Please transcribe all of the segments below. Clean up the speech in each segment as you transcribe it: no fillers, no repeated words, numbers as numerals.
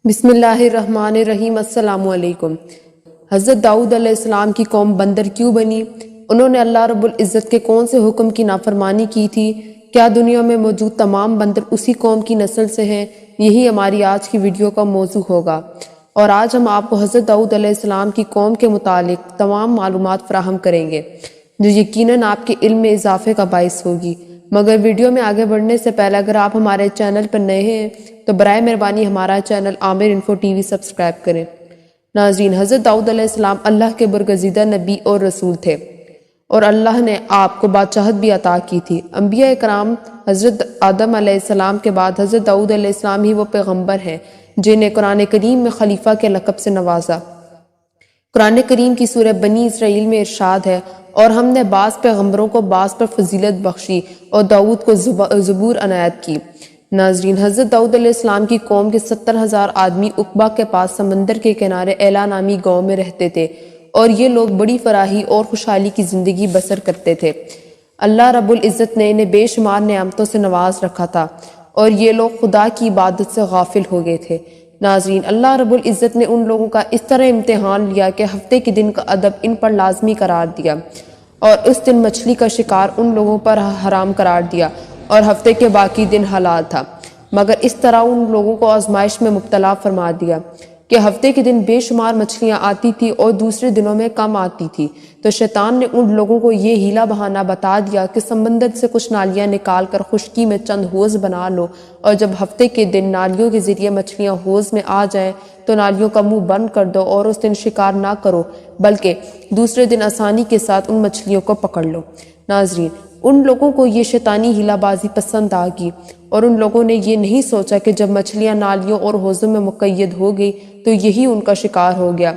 بسم اللہ الرحمن الرحیم۔ السلام علیکم۔ حضرت داؤد علیہ السلام کی قوم بندر کیوں بنی؟ انہوں نے اللہ رب العزت کے کون سے حکم کی نافرمانی کی تھی؟ کیا دنیا میں موجود تمام بندر اسی قوم کی نسل سے ہیں؟ یہی ہماری آج کی ویڈیو کا موضوع ہوگا، اور آج ہم آپ کو حضرت داؤد علیہ السلام کی قوم کے متعلق تمام معلومات فراہم کریں گے، جو یقیناً آپ کے علم میں اضافے کا باعث ہوگی۔ مگر ویڈیو میں آگے بڑھنے سے پہلے اگر آپ ہمارے چینل پر نئے ہیں تو برائے مہربانی ہمارا چینل عامر انفو ٹی وی سبسکرائب کریں۔ ناظرین، حضرت داؤد علیہ السلام اللہ کے برگزیدہ نبی اور رسول تھے، اور اللہ نے آپ کو بادشاہت بھی عطا کی تھی۔ انبیاء کرام حضرت آدم علیہ السلام کے بعد حضرت داؤد علیہ السلام ہی وہ پیغمبر ہیں جنہیں قرآن کریم میں خلیفہ کے لقب سے نوازا۔ قرآن کریم کی سورہ بنی اسرائیل میں ارشاد ہے، اور ہم نے بعض پیغمبروں کو بعض پر فضیلت بخشی اور داؤد کو زبور عنایت کی۔ ناظرین، حضرت داؤد علیہ السلام کی قوم کے 70,000 آدمی عقبہ کے پاس سمندر کے کنارے ایلا نامی گاؤں میں رہتے تھے، اور یہ لوگ بڑی فراحی اور خوشحالی کی زندگی بسر کرتے تھے۔ اللہ رب العزت نے انہیں بے شمار نعمتوں سے نواز رکھا تھا، اور یہ لوگ خدا کی عبادت سے غافل ہو گئے تھے۔ ناظرین، اللہ رب العزت نے ان لوگوں کا اس طرح امتحان لیا کہ ہفتے کے دن کا ادب ان پر لازمی قرار دیا، اور اس دن مچھلی کا شکار ان لوگوں پر حرام قرار دیا، اور ہفتے کے باقی دن حلال تھا۔ مگر اس طرح ان لوگوں کو آزمائش میں مبتلا فرما دیا کہ ہفتے کے دن بے شمار مچھلیاں آتی تھی اور دوسرے دنوں میں کم آتی تھی، تو شیطان نے ان لوگوں کو یہ ہیلا بہانہ بتا دیا کہ سمندر سے کچھ نالیاں نکال کر خشکی میں چند حوض بنا لو، اور جب ہفتے کے دن نالیوں کے ذریعے مچھلیاں حوض میں آ جائیں تو نالیوں کا منہ بند کر دو، اور اس دن شکار نہ کرو بلکہ دوسرے دن آسانی کے ساتھ ان مچھلیوں کو پکڑ لو۔ ناظرین، ان لوگوں کو یہ شیطانی ہیلا بازی پسند آ گئی، اور ان لوگوں نے یہ نہیں سوچا کہ جب مچھلیاں نالیوں اور حوضوں میں مقید ہو گئی تو یہی ان کا شکار ہو گیا،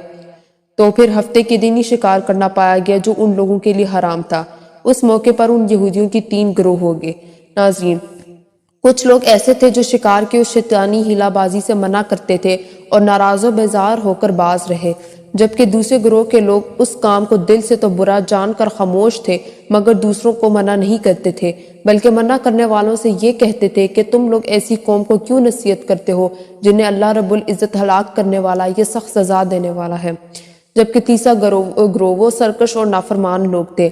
تو پھر ہفتے کے دن ہی شکار کرنا پایا گیا جو ان لوگوں کے لیے حرام تھا۔ اس موقع پر ان یہودیوں کی 3 گروہ ہو گئے۔ ناظرین، کچھ لوگ ایسے تھے جو شکار کے اس شیطانی ہیلا بازی سے منع کرتے تھے اور ناراض و بیزار ہو کر باز رہے، جبکہ دوسرے گروہ کے لوگ اس کام کو دل سے تو برا جان کر خاموش تھے، مگر دوسروں کو منع نہیں کرتے تھے، بلکہ منع کرنے والوں سے یہ کہتے تھے کہ تم لوگ ایسی قوم کو کیوں نصیحت کرتے ہو جنہیں اللہ رب العزت ہلاک کرنے والا، یہ سخت سزا دینے والا ہے۔ جبکہ تیسرا گروہ وہ سرکش اور نافرمان لوگ تھے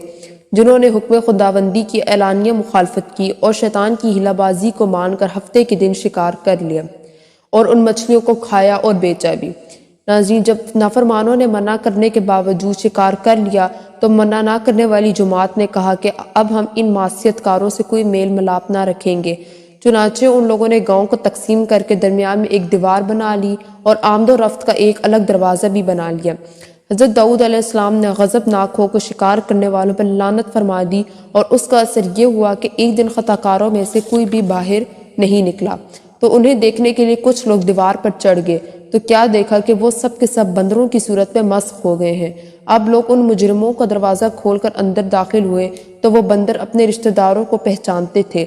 جنہوں نے حکم خداوندی کی اعلانیہ مخالفت کی اور شیطان کی ہیلا بازی کو مان کر ہفتے کے دن شکار کر لیا اور ان مچھلیوں کو کھایا اور بیچا بھی۔ ناظرین، جب نافرمانوں نے منع کرنے کے باوجود شکار کر لیا تو منع نہ کرنے والی جماعت نے کہا کہ اب ہم ان معصیت کاروں سے کوئی میل ملاپ نہ رکھیں گے۔ چنانچہ ان لوگوں نے گاؤں کو تقسیم کر کے درمیان میں ایک دیوار بنا لی اور آمد و رفت کا ایک الگ دروازہ بھی بنا لیا۔ حضرت داؤد علیہ السلام نے غضبناک ہو کر شکار کرنے والوں پر لعنت فرما دی، اور اس کا اثر یہ ہوا کہ ایک دن خطا کاروں میں سے کوئی بھی باہر نہیں نکلا، تو انہیں دیکھنے کے لیے کچھ لوگ دیوار پر چڑھ گئے تو کیا دیکھا کہ وہ سب کے سب بندروں کی صورت میں مسخ ہو گئے ہیں۔ اب لوگ ان مجرموں کا دروازہ کھول کر اندر داخل ہوئے تو وہ بندر اپنے رشتہ داروں کو پہچانتے تھے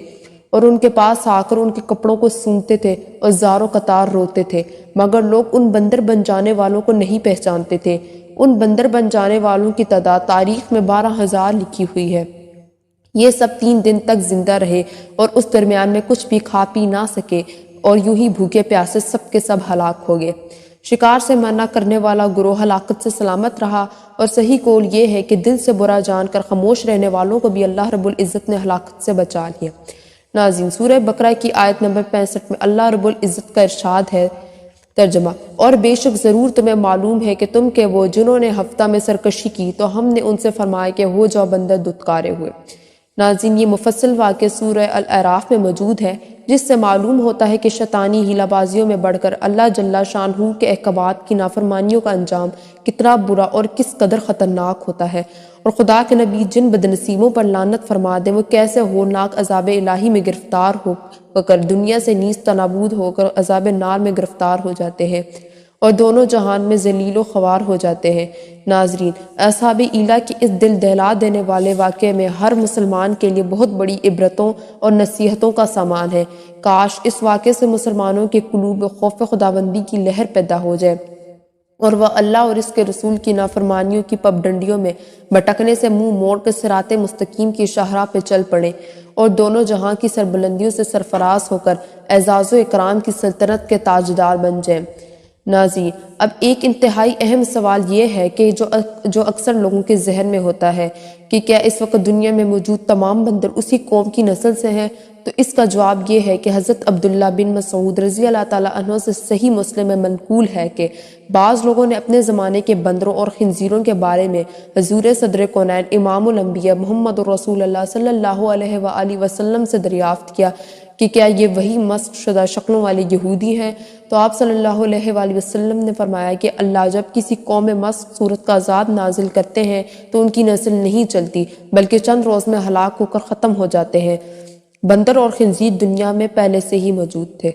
اور ان کے پاس آ کر ان کے کپڑوں کو سونگتے تھے اور زار و قطار روتے تھے، مگر لوگ ان بندر بن جانے والوں کو نہیں پہچانتے تھے۔ ان بندر بن جانے والوں کی تعداد تاریخ میں 12,000 لکھی ہوئی ہے۔ یہ سب 3 دن تک زندہ رہے اور اس درمیان میں کچھ بھی کھا پی نہ سکے، اور یوں ہی بھوکے پیاسے سب کے سب ہلاک ہو گئے۔ شکار سے منع کرنے والا گروہ ہلاکت سے سلامت رہا، اور صحیح قول یہ ہے کہ دل سے برا جان کر خاموش رہنے والوں کو بھی اللہ رب العزت نے ہلاکت سے بچا لیا۔ ناظرین، سورہ بقرہ کی آیت نمبر 65 میں اللہ رب العزت کا ارشاد ہے، ترجمہ: اور بے شک ضرور تمہیں معلوم ہے کہ تم کے وہ جنہوں نے ہفتہ میں سرکشی کی تو ہم نے ان سے فرمایا کہ ہو جاؤ بندر دھتکارے ہوئے۔ ناظرین، یہ مفصل واقعہ سورہ الاعراف میں موجود ہے، جس سے معلوم ہوتا ہے کہ شیطانی ہیلا بازیوں میں بڑھ کر اللہ جل شانہ کے احکامات کی نافرمانیوں کا انجام کتنا برا اور کس قدر خطرناک ہوتا ہے، اور خدا کے نبی جن بدنصیبوں پر لعنت فرما دیں وہ کیسے ہولناک عذاب الہی میں گرفتار ہو کر دنیا سے نیست نابود ہو کر عذاب نار میں گرفتار ہو جاتے ہیں اور دونوں جہان میں ذلیل و خوار ہو جاتے ہیں۔ ناظرین، اصحاب ایلا کی اس دل دہلا دینے والے واقعے میں ہر مسلمان کے لیے بہت بڑی عبرتوں اور نصیحتوں کا سامان ہے۔ کاش اس واقعے سے مسلمانوں کے قلوب میں خوف خداوندی کی لہر پیدا ہو جائے اور وہ اللہ اور اس کے رسول کی نافرمانیوں کی پگڈنڈیوں میں بھٹکنے سے منہ موڑ کر صراط مستقیم کی شاہراہ پہ چل پڑے اور دونوں جہاں کی سربلندیوں سے سرفراز ہو کر اعزاز و اکرام کی سلطنت کے تاجدار بن جائیں۔ ناظرین، اب ایک انتہائی اہم سوال یہ ہے کہ جو اکثر لوگوں کے ذہن میں ہوتا ہے کہ کیا اس وقت دنیا میں موجود تمام بندر اسی قوم کی نسل سے ہیں؟ تو اس کا جواب یہ ہے کہ حضرت عبداللہ بن مسعود رضی اللہ تعالیٰ عنہ سے صحیح مسلم میں منقول ہے کہ بعض لوگوں نے اپنے زمانے کے بندروں اور خنزیروں کے بارے میں حضور صدر کونین امام الانبیاء محمد رسول اللہ صلی اللہ علیہ وآلہ وسلم سے دریافت کیا کہ کیا یہ وہی مسخ شدہ شکلوں والے یہودی ہیں؟ تو آپ صلی اللہ علیہ وآلہ وسلم نے فرمایا کہ اللہ جب کسی قوم مسخ صورت کا عذاب نازل کرتے ہیں تو ان کی نسل نہیں چلتی بلکہ چند روز میں ہلاک ہو کر ختم ہو جاتے ہیں۔ بندر اور خنزیر دنیا میں پہلے سے ہی موجود تھے۔